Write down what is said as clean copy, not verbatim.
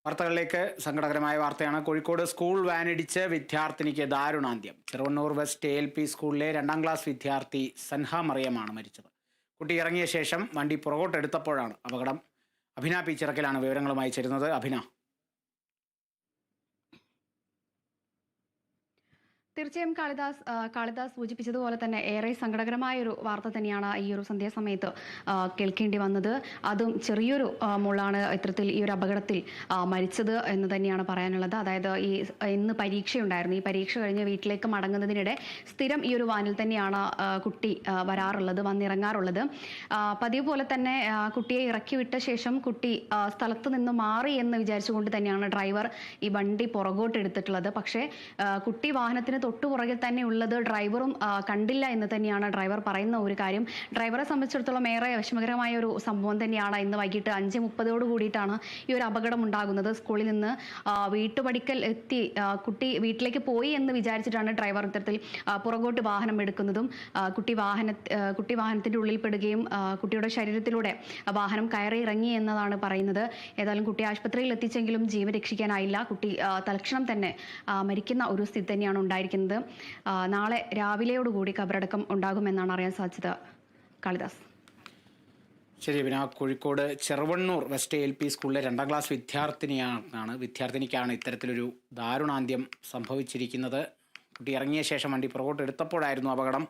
വാർത്തകളിലേക്ക് സങ്കടകരമായ വാർത്തയാണ്. കോഴിക്കോട് സ്കൂൾ വാനിടിച്ച് വിദ്യാർത്ഥിനിക്ക് ദാരുണാന്ത്യം. ചെറുവണ്ണൂർ വെസ്റ്റ് ALP സ്കൂളിലെ 2ാം ക്ലാസ് വിദ്യാർത്ഥി സൻഹ മറിയമാണ് മരിച്ചത്. കുട്ടി ഇറങ്ങിയ ശേഷം വണ്ടി പുറകോട്ടെടുത്തപ്പോഴാണ് അപകടം. അഭിന പി ചിറക്കലാണ് വിവരങ്ങളുമായി ചേരുന്നത്. അഭിന. തീർച്ചയായും കാളിദാസ് സൂചിപ്പിച്ചതുപോലെ തന്നെ ഏറെ സങ്കടകരമായ ഒരു വാർത്ത തന്നെയാണ് ഈ ഒരു സന്ധ്യാസമയത്ത് കേൾക്കേണ്ടി വന്നത്. അതും ചെറിയൊരു മോളാണ് ഇത്തരത്തിൽ ഈ ഒരു അപകടത്തിൽ മരിച്ചത് എന്ന് തന്നെയാണ് പറയാനുള്ളത്. അതായത് ഇന്ന് പരീക്ഷയുണ്ടായിരുന്നു. ഈ പരീക്ഷ കഴിഞ്ഞ് വീട്ടിലേക്ക് മടങ്ങുന്നതിനിടെ സ്ഥിരം ഈ ഒരു വാനിൽ തന്നെയാണ് കുട്ടി വന്നിറങ്ങാറുള്ളത്. പതിവ് പോലെ തന്നെ കുട്ടിയെ ഇറക്കി വിട്ട ശേഷം കുട്ടി സ്ഥലത്ത് നിന്ന് മാറി എന്ന് വിചാരിച്ചുകൊണ്ട് തന്നെയാണ് ഡ്രൈവർ ഈ വണ്ടി പുറകോട്ട് എടുത്തിട്ടുള്ളത്. പക്ഷേ കുട്ടി വാഹനത്തിന് തൊട്ടുപുറകിൽ തന്നെ ഉള്ളത് ഡ്രൈവറും കണ്ടില്ല എന്ന് തന്നെയാണ് ഡ്രൈവർ പറയുന്ന ഒരു കാര്യം. ഡ്രൈവറെ സംബന്ധിച്ചിടത്തോളം ഏറെ വിഷമകരമായ ഒരു സംഭവം തന്നെയാണ്. ഇന്ന് വൈകിട്ട് 5:30 കൂടിയിട്ടാണ് ഈ ഒരു അപകടം ഉണ്ടാകുന്നത്. സ്കൂളിൽ നിന്ന് വീട്ടുപടിക്കൽ എത്തി കുട്ടി വീട്ടിലേക്ക് പോയി എന്ന് വിചാരിച്ചിട്ടാണ് ഡ്രൈവർ ഇത്തരത്തിൽ പുറകോട്ട് വാഹനം എടുക്കുന്നതും കുട്ടി വാഹനത്തിന്റെ ഉള്ളിൽ പെടുകയും കുട്ടിയുടെ ശരീരത്തിലൂടെ വാഹനം കയറി ഇറങ്ങി എന്നതാണ് പറയുന്നത്. ഏതായാലും കുട്ടി ആശുപത്രിയിൽ എത്തിച്ചെങ്കിലും ജീവൻ രക്ഷിക്കാനായില്ല. കുട്ടി തൽക്ഷണം തന്നെ മരിക്കുന്ന ഒരു സ്ഥിതി തന്നെയാണ് ഉണ്ടായിരിക്കുന്നത്. നാളെ രാവിലെയോടുകൂടി ഖബറടക്കം ഉണ്ടാകുമെന്നാണ് അറിയാൻ സാധിച്ചത്. കാളിദാസ്. ശരി അഭിന. കോഴിക്കോട് ചെറുവണ്ണൂർ വെസ്റ്റ് ALP സ്കൂളിലെ 2ാം ക്ലാസ് വിദ്യാർത്ഥിനിക്കാണ് ഇത്തരത്തിലൊരു ദാരുണാന്ത്യം സംഭവിച്ചിരിക്കുന്നത്. കുട്ടി ഇറങ്ങിയ ശേഷം വണ്ടി പുറകോട്ട് എടുത്തപ്പോഴായിരുന്നു അപകടം.